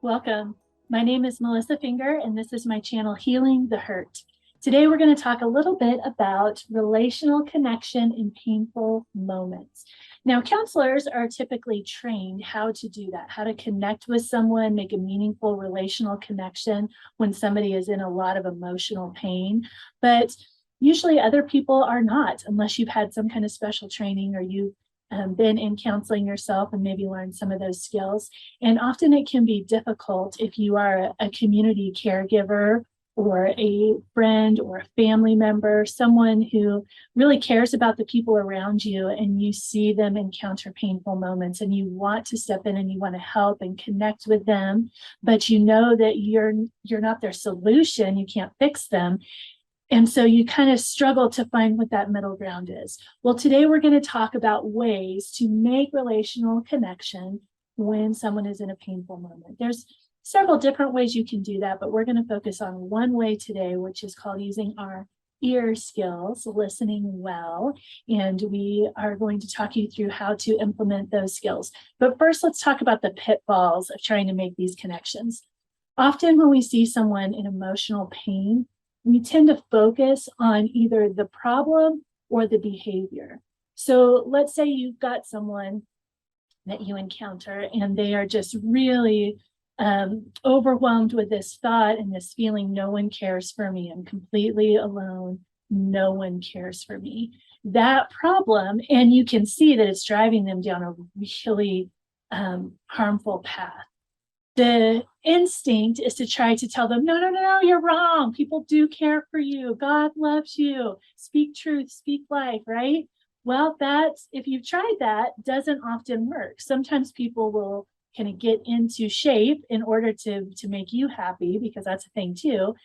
Welcome. My name is Melissa Finger, and this is my channel, Healing the Hurt. Today, we're going to talk a little bit about relational connection in painful moments. Now, counselors are typically trained how to do that, how to connect with someone, make a meaningful relational connection when somebody is in a lot of emotional pain. But usually other people are not, unless you've had some kind of special training or you've been in counseling yourself and maybe learned some of those skills. And often it can be difficult if you are a community caregiver or a friend or a family member, someone who really cares about the people around you, and you see them encounter painful moments and you want to step in and you want to help and connect with them, but you know that you're not their solution, you can't fix them. And so you kind of struggle to find what that middle ground is. Well, today we're going to talk about ways to make relational connection when someone is in a painful moment. There's several different ways you can do that, but we're going to focus on one way today, which is called using our ear skills, listening well. And we are going to talk you through how to implement those skills. But first, let's talk about the pitfalls of trying to make these connections. Often when we see someone in emotional pain, we tend to focus on either the problem or the behavior. So let's say you've got someone that you encounter and they are just really overwhelmed with this thought and this feeling, no one cares for me, I'm completely alone, no one cares for me. That problem, and you can see that it's driving them down a really harmful path. The instinct is to try to tell them, no, you're wrong. People do care for you. God loves you. Speak truth, speak life, right? Well, that's, if you've tried that, doesn't often work. Sometimes people will kind of get into shape in order to make you happy, because that's a thing too.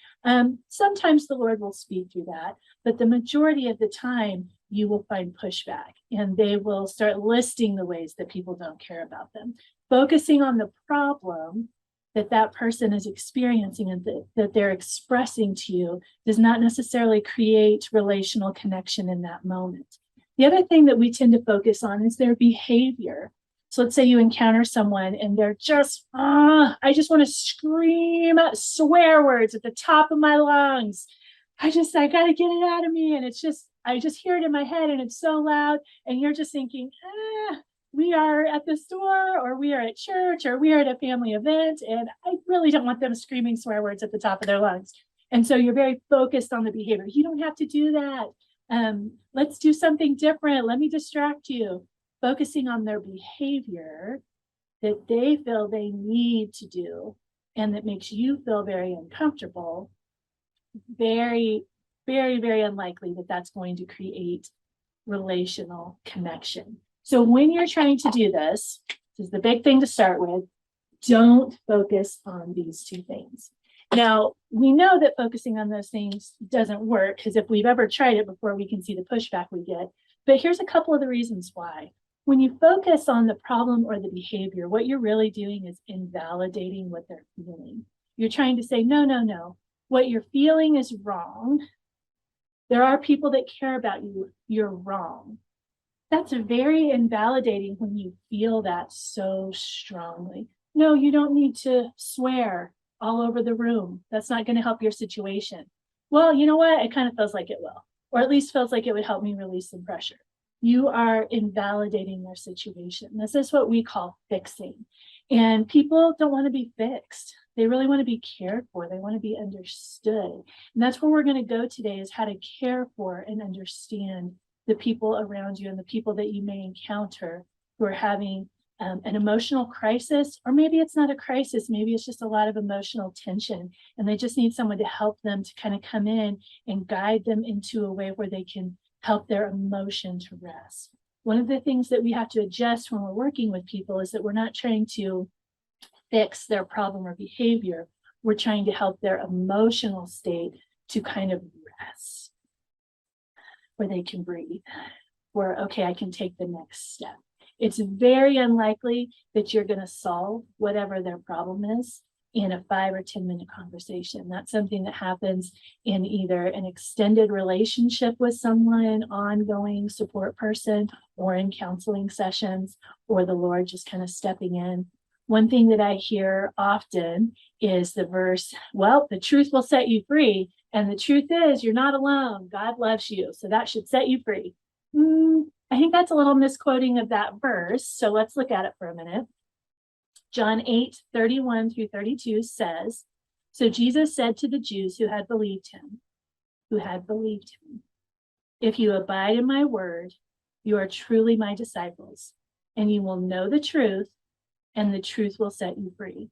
Sometimes the Lord will speak through that, but the majority of the time you will find pushback, and they will start listing the ways that people don't care about them. Focusing on the problem that person is experiencing and that they're expressing to you does not necessarily create relational connection in that moment. The other thing that we tend to focus on is their behavior. So let's say you encounter someone and they're just, I just want to scream swear words at the top of my lungs. I got to get it out of me. And it's just, I just hear it in my head and it's so loud. And you're just thinking, we are at the store, or we are at church, or we are at a family event, and I really don't want them screaming swear words at the top of their lungs. And so you're very focused on the behavior. You don't have to do that. Let's do something different. Let me distract you. Focusing on their behavior that they feel they need to do and that makes you feel very uncomfortable. Very, very, very unlikely that that's going to create relational connection. So when you're trying to do this is the big thing to start with, don't focus on these two things. Now, we know that focusing on those things doesn't work, because if we've ever tried it before, we can see the pushback we get. But here's a couple of the reasons why. When you focus on the problem or the behavior, what you're really doing is invalidating what they're feeling. You're trying to say, no, what you're feeling is wrong. There are people that care about you. You're wrong. That's very invalidating when you feel that so strongly. No, you don't need to swear all over the room. That's not going to help your situation. Well, you know what? It kind of feels like it will, or at least feels like it would help me release some pressure. You are invalidating their situation. This is what we call fixing. And people don't want to be fixed. They really want to be cared for. They want to be understood. And that's where we're going to go today, is how to care for and understand the people around you and the people that you may encounter who are having an emotional crisis, or maybe it's not a crisis, maybe it's just a lot of emotional tension, and they just need someone to help them to kind of come in and guide them into a way where they can help their emotion to rest. One of the things that we have to adjust when we're working with people is that we're not trying to fix their problem or behavior. We're trying to help their emotional state to kind of rest, where they can breathe, where, okay, I can take the next step. It's very unlikely that you're going to solve whatever their problem is in a 5 or 10 minute conversation. That's something that happens in either an extended relationship with someone, ongoing support person, or in counseling sessions, or the Lord just kind of stepping in. One thing that I hear often is the verse, well, the truth will set you free. And the truth is, you're not alone. God loves you. So that should set you free. I think that's a little misquoting of that verse. So let's look at it for a minute. John 8:31-32 says, so Jesus said to the Jews who had believed him, if you abide in my word, you are truly my disciples, and you will know the truth, and the truth will set you free.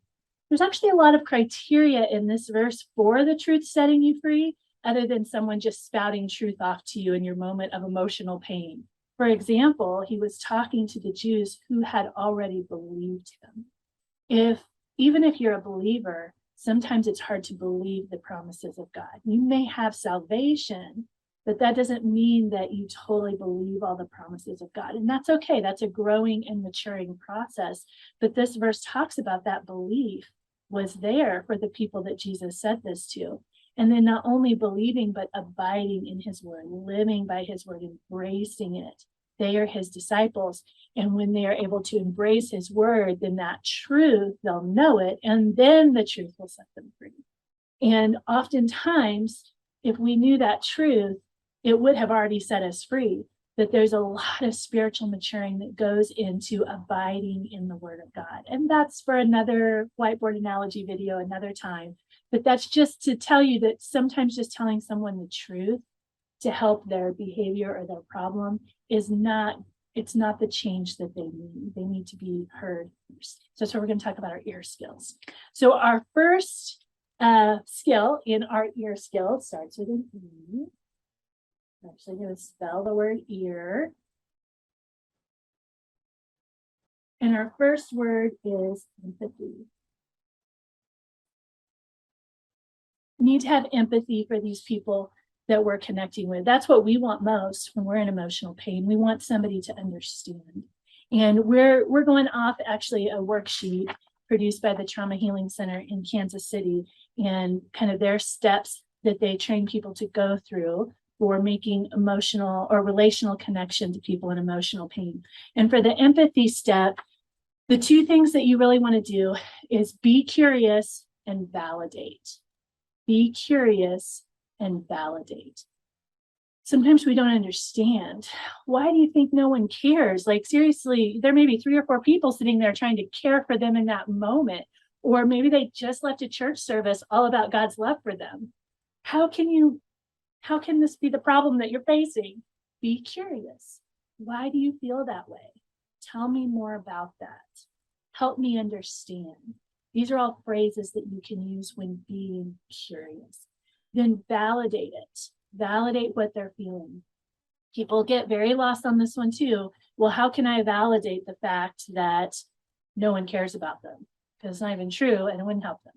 There's actually a lot of criteria in this verse for the truth setting you free, other than someone just spouting truth off to you in your moment of emotional pain. For example, he was talking to the Jews who had already believed him. Even if you're a believer, sometimes it's hard to believe the promises of God. You may have salvation, but that doesn't mean that you totally believe all the promises of God. And that's okay. That's a growing and maturing process. But this verse talks about that belief was there for the people that Jesus said this to. And then not only believing, but abiding in his word, living by his word, embracing it. They are his disciples. And when they are able to embrace his word, then that truth, they'll know it. And then the truth will set them free. And oftentimes, if we knew that truth, it would have already set us free. But there's a lot of spiritual maturing that goes into abiding in the word of God. And that's for another whiteboard analogy video another time. But that's just to tell you that sometimes just telling someone the truth to help their behavior or their problem is not, it's not the change that they need. They need to be heard first. So that's what we're going to talk about, our ear skills. So our first skill in our ear skill starts with an E. I'm actually going to spell the word ear. And our first word is empathy. We need to have empathy for these people that we're connecting with. That's what we want most when we're in emotional pain. We want somebody to understand. And we're going off actually a worksheet produced by the Trauma Healing Center in Kansas City, and kind of their steps that they train people to go through for making emotional or relational connection to people in emotional pain. And for the empathy step, the two things that you really want to do is be curious and validate. Be curious and validate. Sometimes we don't understand. Why do you think no one cares? Like, seriously, there may be 3 or 4 people sitting there trying to care for them in that moment. Or maybe they just left a church service all about God's love for them. How can this be the problem that you're facing? Be curious. Why do you feel that way? Tell me more about that. Help me understand. These are all phrases that you can use when being curious. Then validate it. Validate what they're feeling. People get very lost on this one too. Well, how can I validate the fact that no one cares about them? Because it's not even true and it wouldn't help them.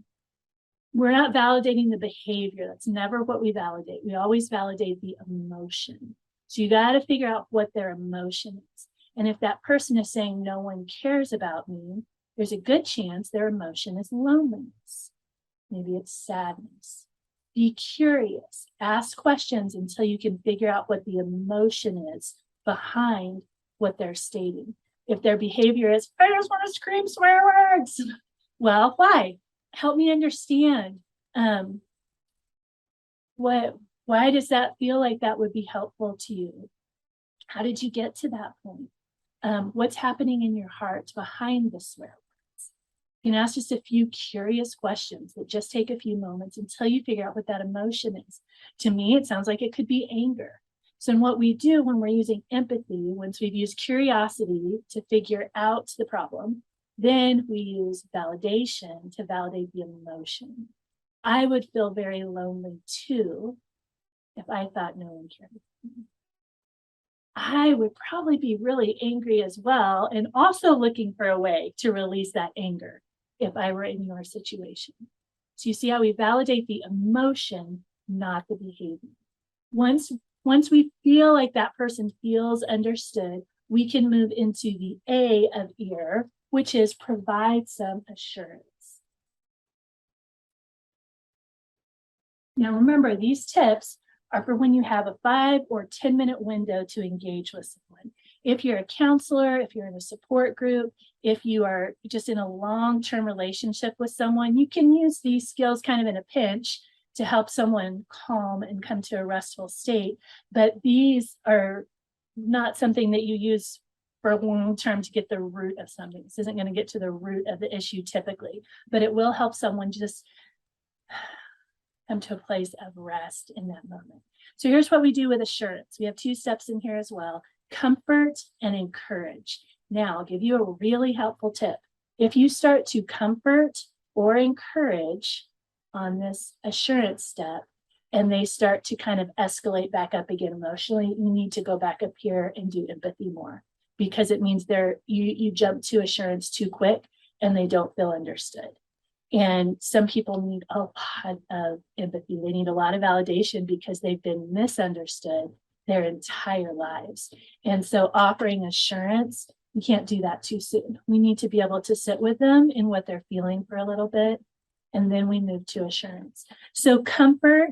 We're not validating the behavior. That's never what we validate. We always validate the emotion. So you got to figure out what their emotion is. And if that person is saying no one cares about me, there's a good chance their emotion is loneliness. Maybe it's sadness. Be curious. Ask questions until you can figure out what the emotion is behind what they're stating. If their behavior is, I just want to scream swear words. Well, why? Help me understand. Why does that feel like that would be helpful to you? How did you get to that point? What's happening in your heart behind the swear words? You can ask just a few curious questions that just take a few moments until you figure out what that emotion is. To me, it sounds like it could be anger. So what we do when we're using empathy, once we've used curiosity to figure out the problem, then we use validation to validate the emotion. I would feel very lonely too if I thought no one cared about me. I would probably be really angry as well, and also looking for a way to release that anger if I were in your situation. So you see how we validate the emotion, not the behavior. Once we feel like that person feels understood, we can move into the A of ear, which is provide some assurance. Now remember, these tips are for when you have a 5 or 10 minute window to engage with someone. If you're a counselor, if you're in a support group, if you are just in a long-term relationship with someone, you can use these skills kind of in a pinch to help someone calm and come to a restful state. But these are not something that you use for a long term to get the root of something. This isn't going to get to the root of the issue typically, but it will help someone just come to a place of rest in that moment. So here's what we do with assurance. We have 2 steps in here as well: comfort and encourage. Now, I'll give you a really helpful tip. If you start to comfort or encourage on this assurance step, and they start to kind of escalate back up again emotionally, you need to go back up here and do empathy more, because it means you jump to assurance too quick and they don't feel understood. And some people need a lot of empathy. They need a lot of validation because they've been misunderstood their entire lives. And so offering assurance, we can't do that too soon. We need to be able to sit with them in what they're feeling for a little bit, and then we move to assurance. So comfort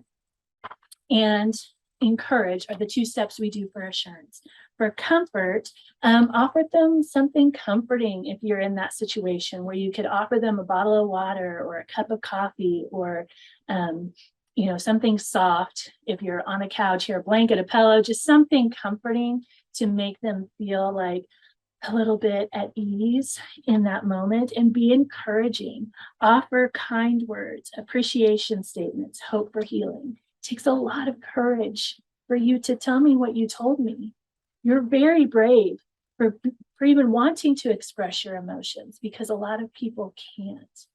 and encourage are the 2 steps we do for assurance. For comfort, offer them something comforting if you're in that situation, where you could offer them a bottle of water or a cup of coffee, or something soft. If you're on a couch here, a blanket, a pillow, just something comforting to make them feel like a little bit at ease in that moment, and be encouraging. Offer kind words, appreciation statements, hope for healing. It takes a lot of courage for you to tell me what you told me. You're very brave for even wanting to express your emotions, because a lot of people can't.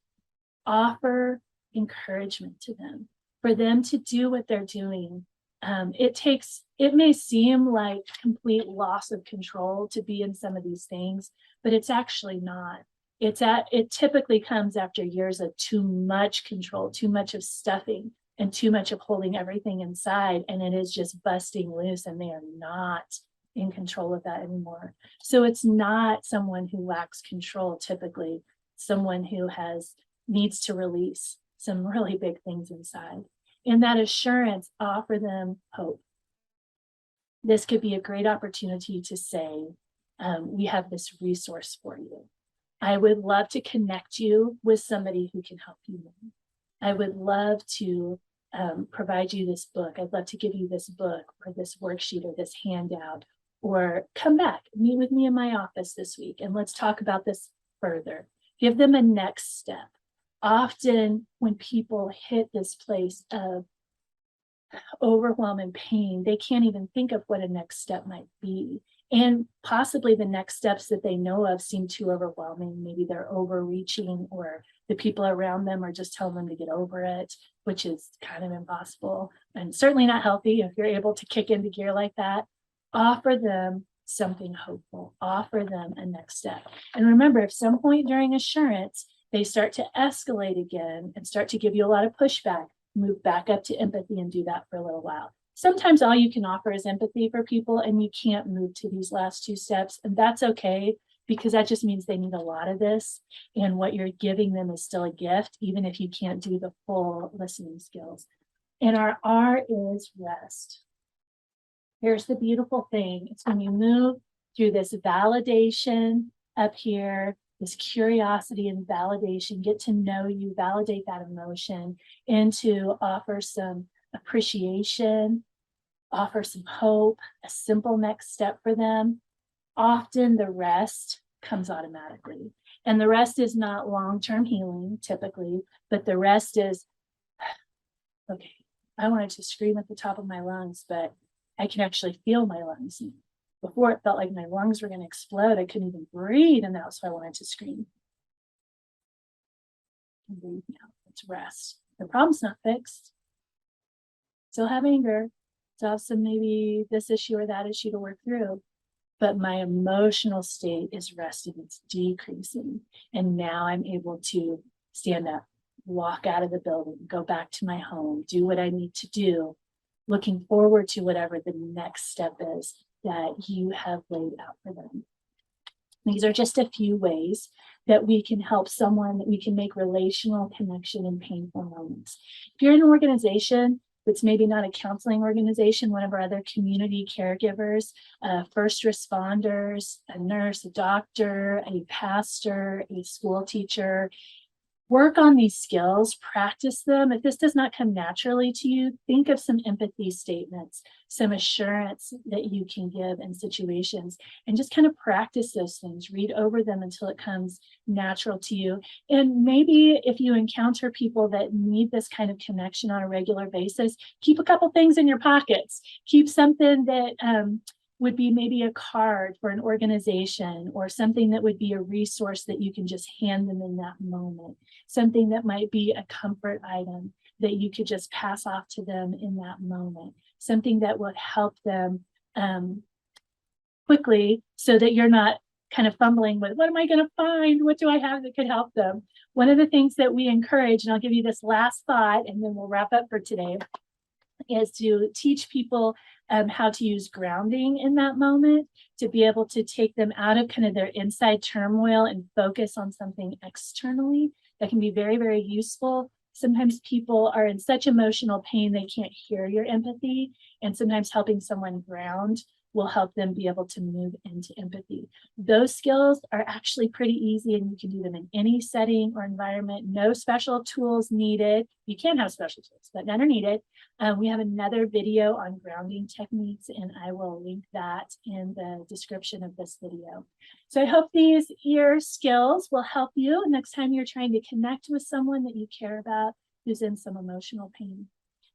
Offer encouragement to them, for them to do what they're doing. It may seem like complete loss of control to be in some of these things, but it's actually not. It typically comes after years of too much control, too much of stuffing, and too much of holding everything inside, and it is just busting loose, and they are not in control of that anymore. So it's not someone who lacks control, typically someone who needs to release some really big things inside. In that assurance, offer them hope. This could be a great opportunity to say, we have this resource for you. I would love to connect you with somebody who can help you more. I would love to provide you this book. I'd love to give you this book or this worksheet or this handout, or come back, meet with me in my office this week, and let's talk about this further. Give them a next step. Often when people hit this place of overwhelm and pain, they can't even think of what a next step might be. And possibly the next steps that they know of seem too overwhelming. Maybe they're overreaching, or the people around them are just telling them to get over it, which is kind of impossible and certainly not healthy. If you're able to kick into gear like that, offer them something hopeful, offer them a next step. And remember, if some point during assurance, they start to escalate again and start to give you a lot of pushback, move back up to empathy and do that for a little while. Sometimes all you can offer is empathy for people, and you can't move to these last 2 steps, and that's okay, because that just means they need a lot of this, and what you're giving them is still a gift, even if you can't do the full listening skills. And our R is rest. Here's the beautiful thing. It's when you move through this validation up here, this curiosity and validation, get to know you, validate that emotion, and to offer some appreciation, offer some hope, a simple next step for them. Often the rest comes automatically. And the rest is not long-term healing typically, but the rest is, okay, I wanted to scream at the top of my lungs, but I can actually feel my lungs. Before it felt like my lungs were going to explode. I couldn't even breathe, and that's why I wanted to scream. And breathe now. Let's rest. The problem's not fixed. Still have anger. Still have some, maybe this issue or that issue to work through. But my emotional state is resting. It's decreasing. And now I'm able to stand up, walk out of the building, go back to my home, do what I need to do, looking forward to whatever the next step is that you have laid out for them. These are just a few ways that we can help someone, that we can make relational connection in painful moments. If you're in an organization it's maybe not a counseling organization, one of our other community caregivers, first responders, a nurse, a doctor, a pastor, a school teacher. Work on these skills, practice them. If this does not come naturally to you, think of some empathy statements, some assurance that you can give in situations, and just kind of practice those things. Read over them until it comes natural to you. And maybe if you encounter people that need this kind of connection on a regular basis, keep a couple things in your pockets. Keep something that would be maybe a card for an organization, or something that would be a resource that you can just hand them in that moment. Something that might be a comfort item that you could just pass off to them in that moment. Something that would help them quickly, so that you're not kind of fumbling with, what am I going to find? What do I have that could help them? One of the things that we encourage, and I'll give you this last thought and then we'll wrap up for today, is to teach people how to use grounding in that moment, to be able to take them out of kind of their inside turmoil and focus on something externally. That can be very, very useful. Sometimes people are in such emotional pain they can't hear your empathy, and sometimes helping someone ground will help them be able to move into empathy. Those skills are actually pretty easy, and you can do them in any setting or environment. No special tools needed. You can have special tools, but none are needed. We have another video on grounding techniques, and I will link that in the description of this video. So I hope these ear skills will help you next time you're trying to connect with someone that you care about who's in some emotional pain.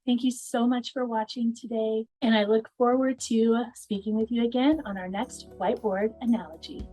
Thank you so much for watching today, and I look forward to speaking with you again on our next whiteboard analogy.